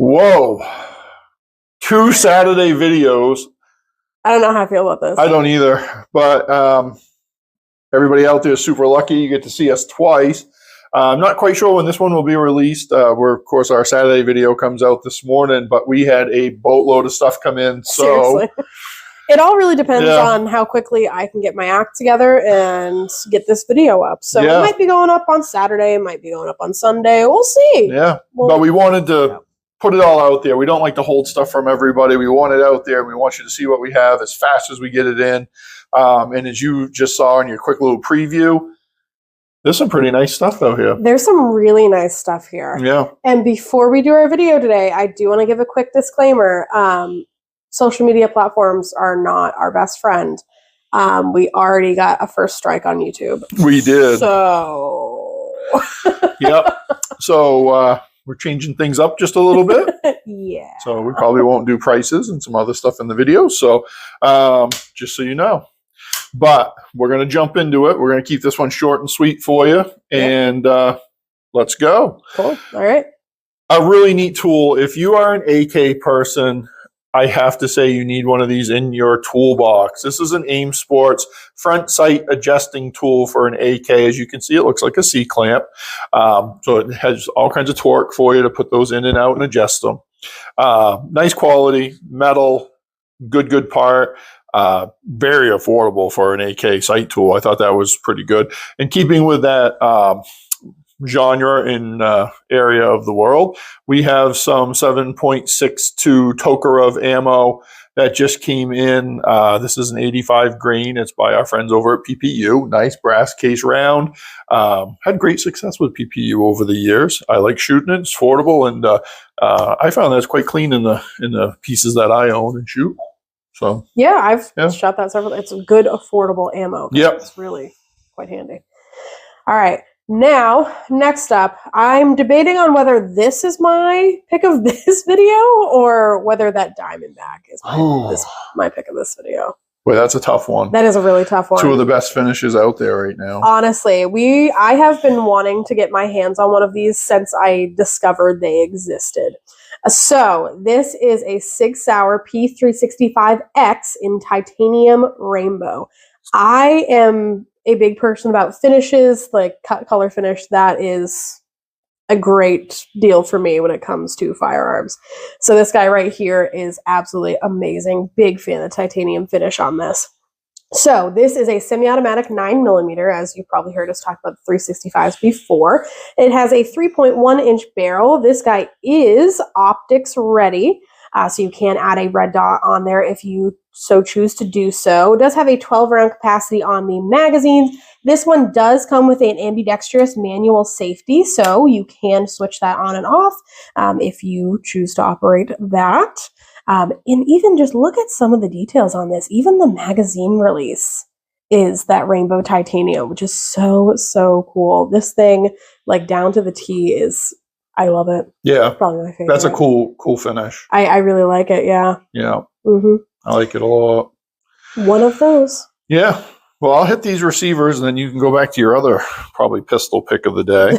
Whoa. 2 Saturday videos. I don't know how I feel about this. I don't either. But everybody out there is super lucky. You get to see us twice. I'm not quite sure when this one will be released. Of course, our Saturday video comes out this morning, but we had a boatload of stuff come in. So seriously. It all really depends on how quickly I can get my act together and get this video up. So it might be going up on Saturday. It might be going up on Sunday. We'll see. Yeah. But we wanted to put it all out there. We don't like to hold stuff from everybody. We want it out there. We want you to see what we have as fast as we get it in. And as you just saw in your quick little preview, there's some pretty nice stuff out here. There's some really nice stuff here. Yeah. And before we do our video today, I do want to give a quick disclaimer. Social media platforms are not our best friend. We already got a first strike on YouTube. We did. So. Yep. So we're changing things up just a little bit. Yeah. So we probably won't do prices and some other stuff in the video. So just so you know. But we're going to jump into it. We're going to keep this one short and sweet for you. And let's go. Cool. All right. A really neat tool. If you are an AK person, I have to say you need one of these in your toolbox. This is an AIM Sports front sight adjusting tool for an AK. As you can see, it looks like a C-clamp. So it has all kinds of torque for you to put those in and out and adjust them. Nice quality, metal, good part. Very affordable for an AK sight tool. I thought that was pretty good. In keeping with that genre in area of the world, we have some 7.62 Tokarev ammo that just came in. This is an 85 grain. It's by our friends over at PPU. Nice brass case round. Had great success with PPU over the years. I like shooting it. It's affordable, and I found that it's quite clean in the pieces that I own and shoot. So yeah, I've shot that several. It's a good affordable ammo. Yep. It's really quite handy. All right. Now, next up, I'm debating on whether this is my pick of this video or whether that Diamondback is my pick of this video. Boy, that's a tough one. That is a really tough one. 2 of the best finishes out there right now. Honestly, I have been wanting to get my hands on one of these since I discovered they existed. So this is a Sig Sauer P365X in titanium rainbow. I am a big person about finishes, like cut color finish. That is a great deal for me when it comes to firearms. So this guy right here is absolutely amazing. Big fan of the titanium finish on this. So this is a semi-automatic 9mm, as you probably heard us talk about the 365s before. It has a 3.1-inch barrel. This guy is optics ready, so you can add a red dot on there if you so choose to do so. It does have a 12-round capacity on the magazines. This one does come with an ambidextrous manual safety, so you can switch that on and off if you choose to operate that. And even just look at some of the details on this. Even the magazine release is that rainbow titanium, which is so cool. This thing, like down to the T, I love it. Yeah. Probably my favorite. That's a cool finish. I really like it, yeah. Yeah. Mm-hmm. I like it a lot. One of those. Yeah. Well, I'll hit these receivers, and then you can go back to your other probably pistol pick of the day.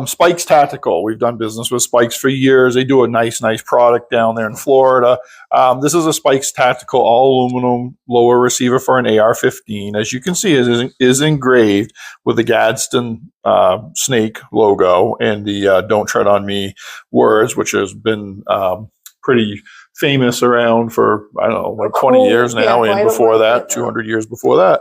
Spikes Tactical. We've done business with Spikes for years. They do a nice product down there in Florida. This is a Spikes Tactical all aluminum lower receiver for an AR-15. As you can see, it is engraved with the Gadsden snake logo and the "Don't Tread on Me" words, which has been pretty famous around for, I don't know, like 20 years now, and before that, 200 years before that.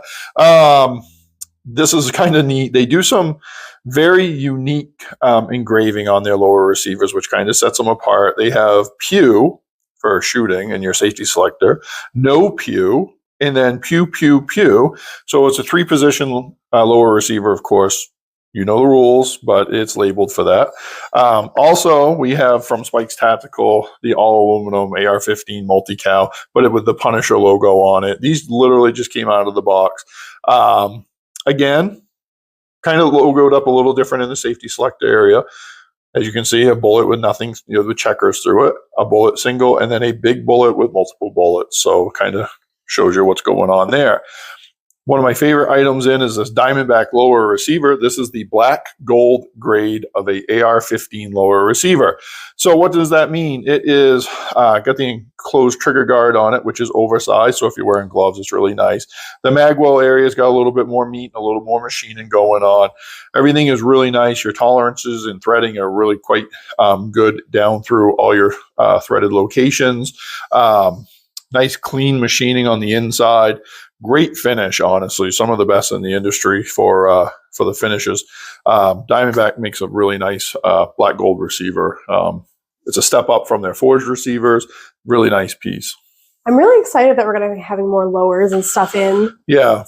This is kind of neat. They do some very unique engraving on their lower receivers, which kind of sets them apart. They have pew for shooting and your safety selector, no pew, and then pew, pew, pew. So it's a 3-position lower receiver, of course. You know the rules, but it's labeled for that. Also, we have from Spikes Tactical the all-aluminum AR-15 multi-cal, but with the Punisher logo on it. These literally just came out of the box. Again, kind of logoed up a little different in the safety selector area. As you can see, a bullet with nothing, with checkers through it, a bullet single, and then a big bullet with multiple bullets. So kind of shows you what's going on there. One of my favorite items in is this Diamondback lower receiver. This is the black gold grade of a AR-15 lower receiver. So what does that mean? It is got the enclosed trigger guard on it, which is oversized. So if you're wearing gloves, it's really nice. The magwell area's got a little bit more meat and a little more machining going on. Everything is really nice. Your tolerances and threading are really quite good down through all your threaded locations. Nice clean machining on the inside. Great finish, honestly. Some of the best in the industry for the finishes. Diamondback makes a really nice black gold receiver. It's a step up from their forged receivers. Really nice piece. I'm really excited that we're going to be having more lowers and stuff in. Yeah,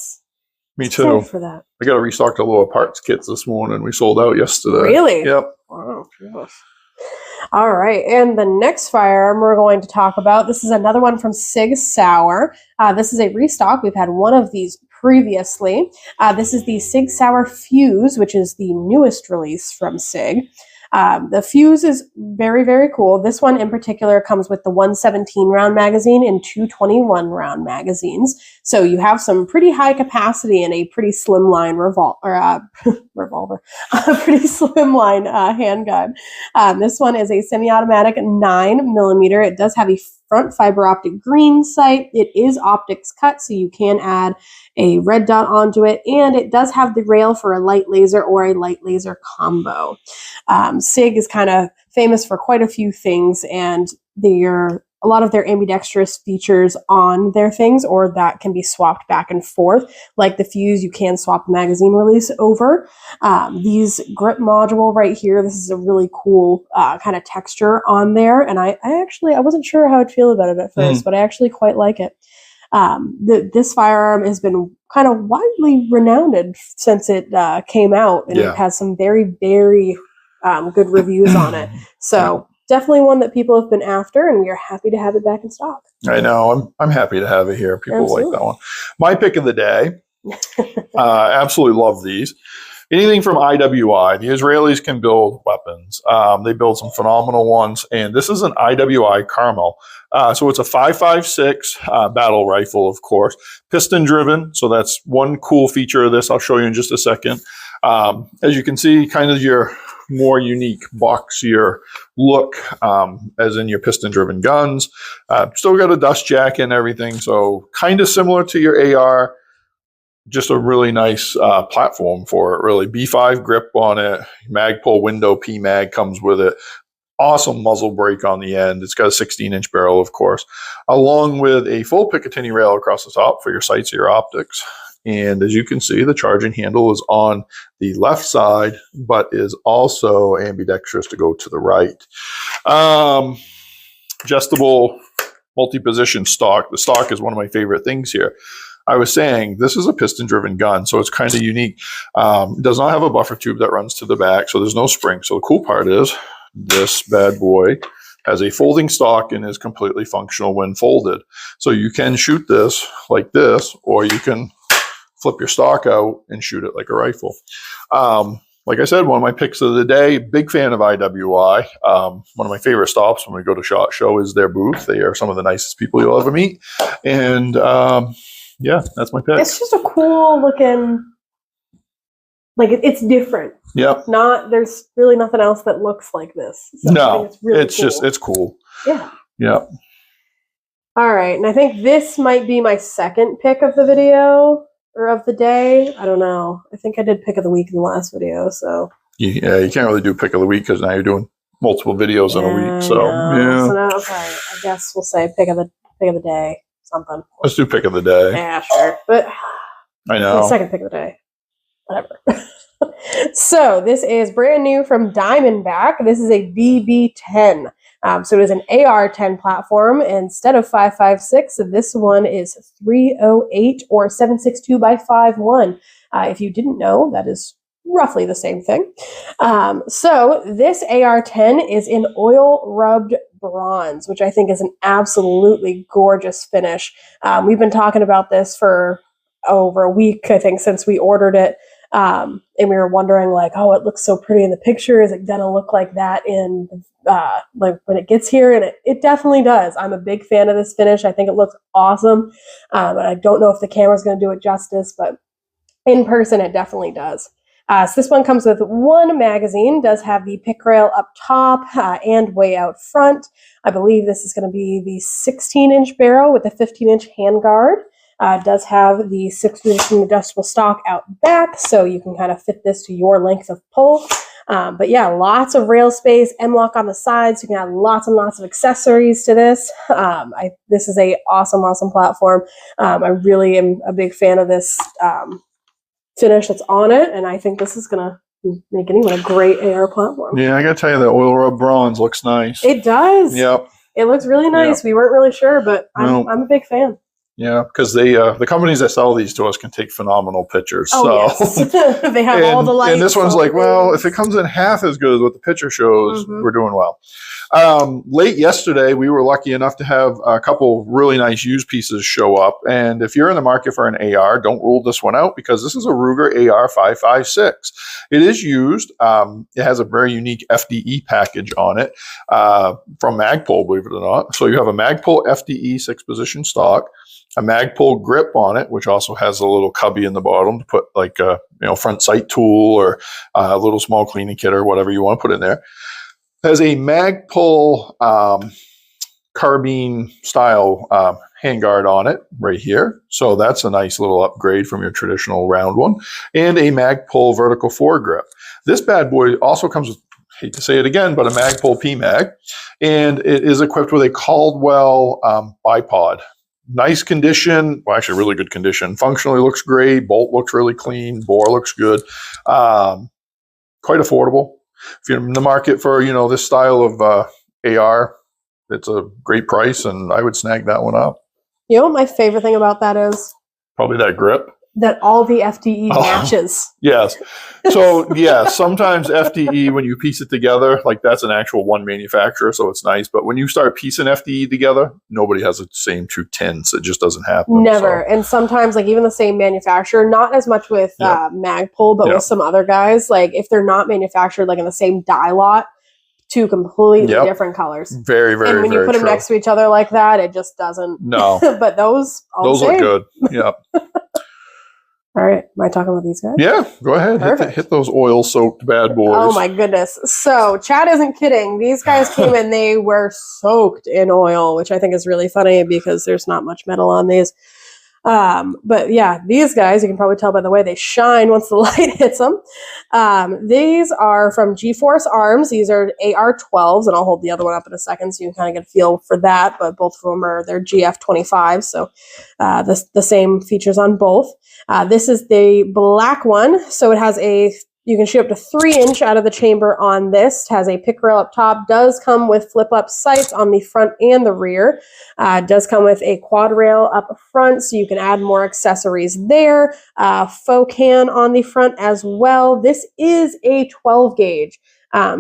me too. For that. I got to restock the lower parts kits this morning. We sold out yesterday. Really? Yep. Wow. Gosh. All right, and the next firearm we're going to talk about, this is another one from Sig Sauer. This is a restock. We've had one of these previously. This is the Sig Sauer Fuse, which is the newest release from Sig. The Fuse is very, very cool. This one in particular comes with the 117 round magazine and 221 round magazines. So you have some pretty high capacity and a pretty slimline revolver, a pretty slimline handgun. This one is a semi-automatic 9mm. It does have a front fiber optic green sight. It is optics cut, so you can add a red dot onto it, and it does have the rail for a light laser or a light laser combo. Sig is kind of famous for quite a few things, and a lot of their ambidextrous features on their things, or that can be swapped back and forth. Like the Fuse, you can swap the magazine release over. These grip module right here, this is a really cool kind of texture on there, and I wasn't sure how I'd feel about it at first, but I actually quite like it. This firearm has been kind of widely renowned since it came out, and it has some very, very good reviews on it. So definitely one that people have been after, and we are happy to have it back in stock. I know. I'm happy to have it here. People like that one. My pick of the day. Absolutely love these. Anything from IWI. The Israelis can build weapons. They build some phenomenal ones, and this is an IWI Carmel. So it's a 5.56 battle rifle, of course, piston driven. So that's one cool feature of this. I'll show you in just a second. As you can see, kind of your more unique, boxier look, as in your piston-driven guns. Still got a dust jacket and everything, so kind of similar to your AR. Just a really nice platform for it, really. B5 grip on it, Magpul window P-Mag comes with it. Awesome muzzle brake on the end. It's got a 16-inch barrel, of course, along with a full Picatinny rail across the top for your sights or your optics. And as you can see, the charging handle is on the left side, but is also ambidextrous to go to the right. Adjustable multi-position stock. The stock is one of my favorite things here. I was saying this is a piston-driven gun, so it's kind of unique. It does not have a buffer tube that runs to the back, so there's no spring. So the cool part is this bad boy has a folding stock and is completely functional when folded. So you can shoot this like this, or you can flip your stock out and shoot it like a rifle. Like I said, one of my picks of the day, big fan of IWI. One of my favorite stops when we go to SHOT Show is their booth. They are some of the nicest people you'll ever meet. And yeah, that's my pick. It's just a cool looking, like it's different. Yep. There's really nothing else that looks like this. So no, it's really it's cool. it's cool. Yeah. Yep. All right, and I think this might be my second pick of the video. Or of the day, I don't know. I think I did pick of the week in the last video, so. Yeah, you can't really do pick of the week because now you're doing multiple videos in a week. So yeah. So now, okay, I guess we'll say pick of the day, something. Let's do pick of the day. Yeah, sure. But I know. My second pick of the day. Whatever. So this is brand new from Diamondback. This is a VB10. So it is an AR-10 platform instead of 5.56. So this one is 308 or 7.62 by 5.1. If you didn't know, that is roughly the same thing. So this AR-10 is in oil rubbed bronze, which I think is an absolutely gorgeous finish. We've been talking about this for over a week, I think, since we ordered it. And we were wondering like, oh, it looks so pretty in the picture. Is it gonna look like that in like when it gets here? And it definitely does. I'm a big fan of this finish. I think it looks awesome. And I don't know if the camera's gonna do it justice, but in person, it definitely does. So this one comes with one magazine, does have the pick rail up top and way out front. I believe this is going to be the 16-inch barrel with a 15-inch handguard. Does have the 6-position adjustable stock out back, so you can kind of fit this to your length of pull. But yeah, lots of rail space, M-lock on the sides. You can add lots and lots of accessories to this. This is a awesome platform. I really am a big fan of this finish that's on it, and I think this is gonna make anyone a great AR platform. Yeah, I gotta tell you that oil rub bronze looks nice. It does. Yep. It looks really nice. Yep. We weren't really sure, but I'm a big fan. Yeah, because they the companies that sell these to us can take phenomenal pictures. Oh, so yes. They have all the lights. And this one's like, well, if it comes in half as good as what the picture shows, we're doing well. Late yesterday, we were lucky enough to have a couple really nice used pieces show up. And if you're in the market for an AR, don't rule this one out because this is a Ruger AR 556. It is used. It has a very unique FDE package on it from Magpul, believe it or not. So you have a Magpul FDE 6-position stock, a Magpul grip on it, which also has a little cubby in the bottom to put like a front sight tool or a little small cleaning kit or whatever you want to put in there. Has a Magpul carbine style handguard on it right here. So that's a nice little upgrade from your traditional round one. And a Magpul vertical foregrip. This bad boy also comes with, hate to say it again, but a Magpul PMag. And it is equipped with a Caldwell bipod. Nice condition, well, actually really good condition. Functionally looks great. Bolt looks really clean. Bore looks good. Quite affordable. If you're in the market for, this style of AR, it's a great price, and I would snag that one up. You know what my favorite thing about that is? Probably that grip. That all the FDE matches. Yes. So, yeah, sometimes FDE, when you piece it together, like that's an actual one manufacturer, so it's nice. But when you start piecing FDE together, nobody has the same true tints. It just doesn't happen. Never. So. And sometimes, like, even the same manufacturer, not as much with Magpul, but with some other guys, like, if they're not manufactured, like, in the same dye lot, two completely different colors. Very, very, and when you put them next to each other like that, it just doesn't. No. But those look good. Yeah. All right. Am I talking about these guys? Yeah, go ahead. Hit those oil-soaked bad boys. Oh, my goodness. So, Chad isn't kidding. These guys came in, they were soaked in oil, which I think is really funny because there's not much metal on these. But yeah, these guys, you can probably tell by the way they shine once the light hits them. These are from G-Force Arms. These are AR-12s, and I'll hold the other one up in a second so you can kind of get a feel for that, but both of them are, they're GF-25, so the same features on both. This is the black one, so it has you can shoot up to 3-inch out of the chamber on this. It has a pick rail up top. Does come with flip-up sights on the front and the rear. Does come with a quad rail up front, so you can add more accessories there. Faux can on the front as well. This is a 12 gauge.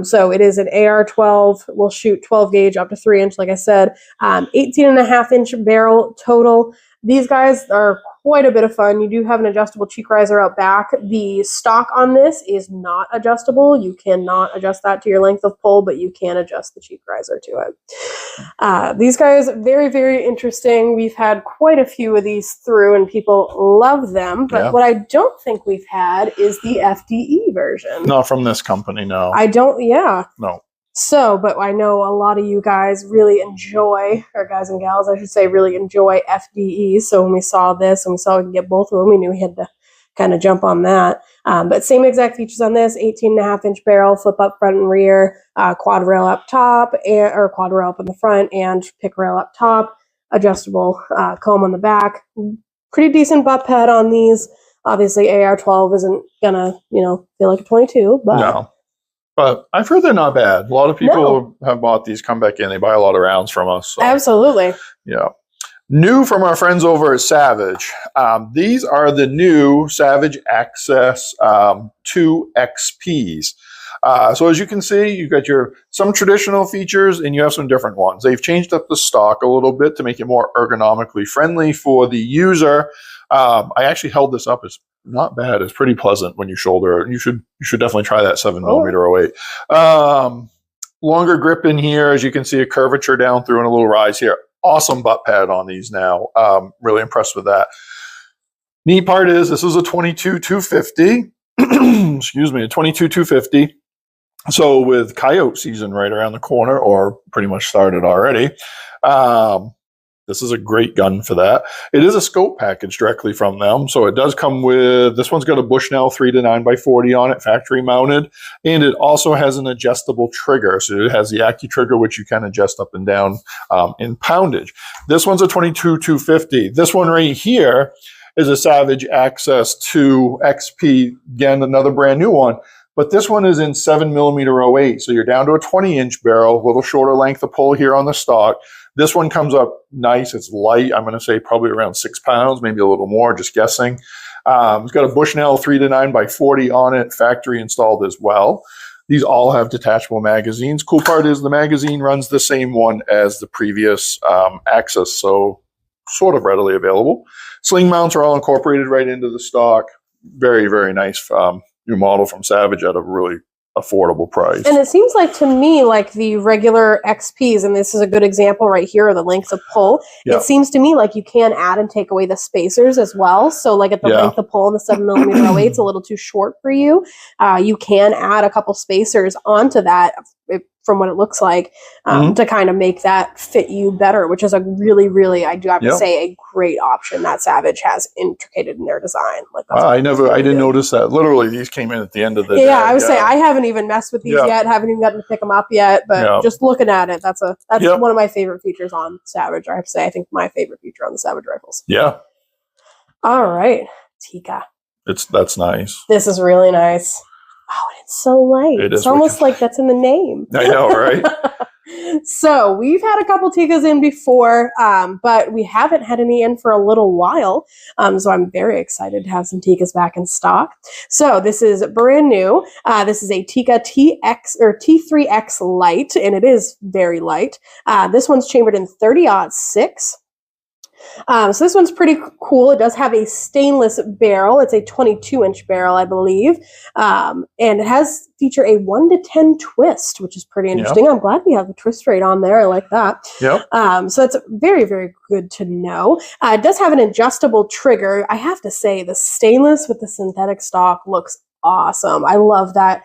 So it is an AR-12. We'll shoot 12 gauge up to 3-inch, like I said. 18.5-inch barrel total. These guys are quite a bit of fun. You do have an adjustable cheek riser out back. The stock on this is not adjustable. You cannot adjust that to your length of pull, but you can adjust the cheek riser to it. These guys, very, very interesting. We've had quite a few of these through, and people love them. But what I don't think we've had is the FDE version. Not from this company, no. No. So, but I know a lot of you guys really enjoy, or guys and gals, I should say, really enjoy FDE. So when we saw this and we saw we could get both of them, we knew we had to kind of jump on that. But same exact features on this, 18.5-inch barrel, flip up front and rear, quad rail up top, or quad rail up in the front, and pick rail up top, adjustable comb on the back. Pretty decent butt pad on these. Obviously, AR-12 isn't gonna, feel like a 22, but... No. But I've heard they're not bad. A lot of people have bought these, come back in. They buy a lot of rounds from us. So. Absolutely. Yeah. New from our friends over at Savage. These are the new Savage Access 2 XPs. So as you can see, you've got some traditional features and you have some different ones. They've changed up the stock a little bit to make it more ergonomically friendly for the user. I actually held this up as not bad. It's pretty pleasant when you shoulder it. You should definitely try that 7mm 08. Longer grip in here, as you can see, a curvature down through and a little rise here. Awesome butt pad on these now. Really impressed with that. Neat part is this is a 22-250. Excuse me, a 22-250. So with coyote season right around the corner, or pretty much started already, this is a great gun for that. It is a scope package directly from them. So it does come with, this one's got a Bushnell 3 to 9x40 on it, factory mounted. And it also has an adjustable trigger. So it has the Accu trigger, which you can adjust up and down in poundage. This one's a 22-250. This one right here is a Savage Access 2 XP. Again, another brand new one. But this one is in 7mm 08. So you're down to a 20-inch barrel, a little shorter length of pull here on the stock. This one comes up nice. It's light. I'm going to say probably around 6 pounds, maybe a little more, just guessing. It's got a Bushnell 3 to 9x40 on it, factory installed as well. These all have detachable magazines. Cool part is the magazine runs the same one as the previous Axis, so sort of readily available. Sling mounts are all incorporated right into the stock. Very, very nice new model from Savage at a really affordable price. And it seems like to me, like the regular XPs, and this is a good example right here of the length of pull. Yeah. It seems to me like you can add and take away the spacers as well. So like at the length of pull in the 7mm 08, it's a little too short for you. You can add a couple spacers onto that from what it looks like to kind of make that fit you better, which is a really, really, I do have to say, a great option that Savage has intricated in their design. Like I didn't notice that. Literally, these came in at the end of the day. Yeah, I would say I haven't even messed with these yet. Haven't even gotten to pick them up yet. But just looking at it, that's one of my favorite features on Savage. I have to say, I think my favorite feature on the Savage rifles. Yeah. All right, Tikka. That's nice. This is really nice. Oh, and it's so light. It's almost like that's in the name. I know, right? So we've had a couple Tikkas in before, but we haven't had any in for a little while. So I'm very excited to have some Tikkas back in stock. So this is brand new. This is a Tikka TX or T3X Light, and it is very light. This one's chambered in 30-06. So this one's pretty cool. It does have a stainless barrel. It's a 22-inch barrel, I believe. And it has feature a 1-to-10 twist, which is pretty interesting. I'm glad we have the twist rate on there. I like that. So it's very, very good to know. It does have an adjustable trigger. I have to say the stainless with the synthetic stock looks awesome. I love that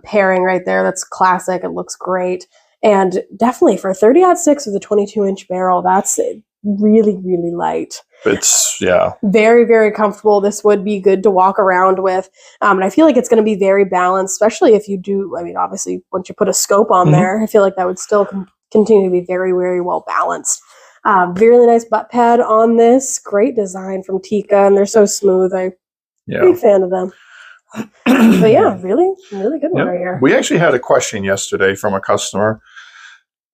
pairing right there. That's classic. It looks great. And definitely for 30-06 with a 22-inch barrel, that's really, really light. It's, very, very comfortable. This would be good to walk around with. And I feel like it's going to be very balanced, especially if you do, I mean, obviously, once you put a scope on there, I feel like that would still continue to be very, very well balanced. Really nice butt pad on this. Great design from Tikka, and they're so smooth. I'm a big fan of them. But yeah, really, really good one right here. We actually had a question yesterday from a customer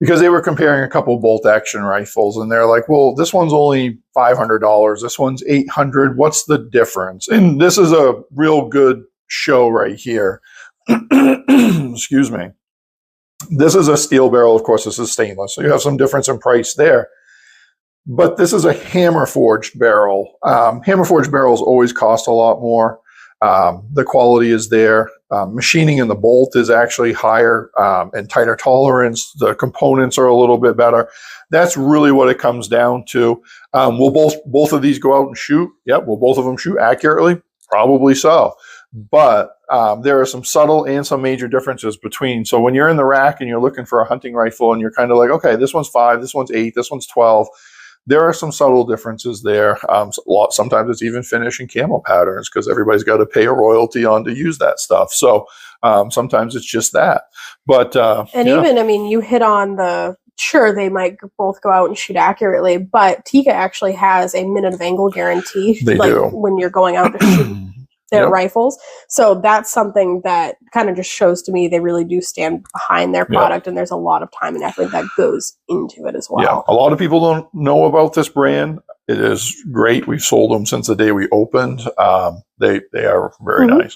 because they were comparing a couple of bolt action rifles, and they're like, well, this one's only $500. This one's $800. What's the difference? And this is a real good show right here. Excuse me. This is a steel barrel. Of course, this is stainless. So you have some difference in price there. But this is a hammer forged barrel. Hammer forged barrels always cost a lot more. The quality is there. Machining in the bolt is actually higher and tighter tolerance. The components are a little bit better. That's really what it comes down to. Will both of these go out and shoot? Yep. Will both of them shoot accurately? Probably so. But there are some subtle and some major differences between. So when you're in the rack and you're looking for a hunting rifle and you're kind of like, okay, this one's 5, this one's 8, this one's 12. There are some subtle differences there. Sometimes it's even finish and camo patterns because everybody's got to pay a royalty on to use that stuff. So sometimes it's just that. But even, I mean, you hit on sure, they might both go out and shoot accurately, but Tikka actually has a minute of angle guarantee. They do. When you're going out to shoot their rifles. So that's something that kind of just shows to me they really do stand behind their product, and there's a lot of time and effort that goes into it as well. Yeah, a lot of people don't know about this brand. It is great. We've sold them since the day we opened. They are very nice.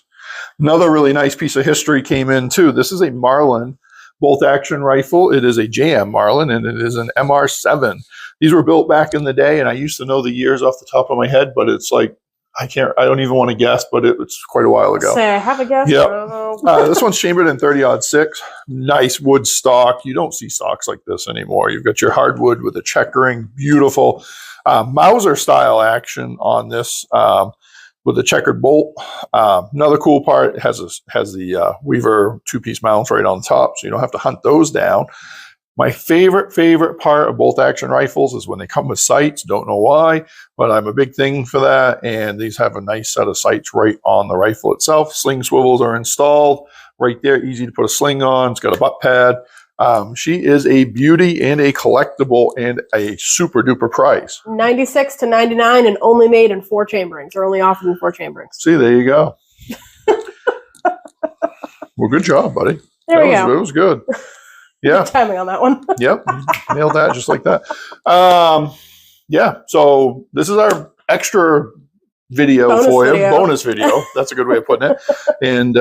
Another really nice piece of history came in too. This is a Marlin bolt action rifle. It is a JM Marlin, and it is an MR7. These were built back in the day, and I used to know the years off the top of my head, but it's like I don't even want to guess, but it's quite a while ago. Say I have a guess. Yep. I don't know. This one's chambered in 30-06. Nice wood stock. You don't see stocks like this anymore. You've got your hardwood with the checkering. Beautiful. Mauser style action on this with the checkered bolt. Another cool part, it has the Weaver two-piece mounts right on top, so you don't have to hunt those down. My favorite part of bolt action rifles is when they come with sights. Don't know why, but I'm a big thing for that. And these have a nice set of sights right on the rifle itself. Sling swivels are installed right there. Easy to put a sling on. It's got a butt pad. She is a beauty and a collectible and a super duper price. 96 to 99 and only made in 4 chamberings. Or only offered in 4 chamberings. See, there you go. Well, good job, buddy. There we go. It was good. Yeah. Good timing on that one. Yep. Nailed that just like that. Yeah. So this is our extra video bonus video. That's a good way of putting it. And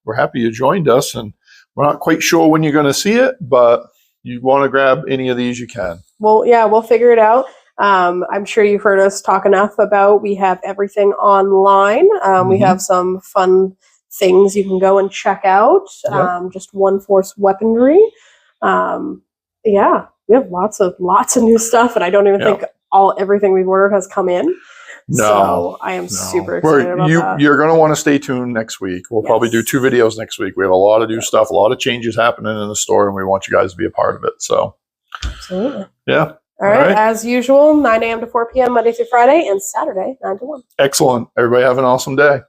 we're happy you joined us. And we're not quite sure when you're going to see it, but you want to grab any of these, you can. Well, yeah, we'll figure it out. I'm sure you've heard us talk enough about we have everything online. We have some fun things you can go and check out. Just One Force weaponry. Yeah, we have lots of new stuff, and I don't even think everything we've ordered has come in. No, so I am super excited about that. You're going to want to stay tuned next week. We'll probably do 2 videos next week. We have a lot of new stuff, a lot of changes happening in the store, and we want you guys to be a part of it. So, absolutely. Yeah. All right. As usual, 9 a.m. to 4 p.m. Monday through Friday, and Saturday, 9 to 1. Excellent. Everybody have an awesome day.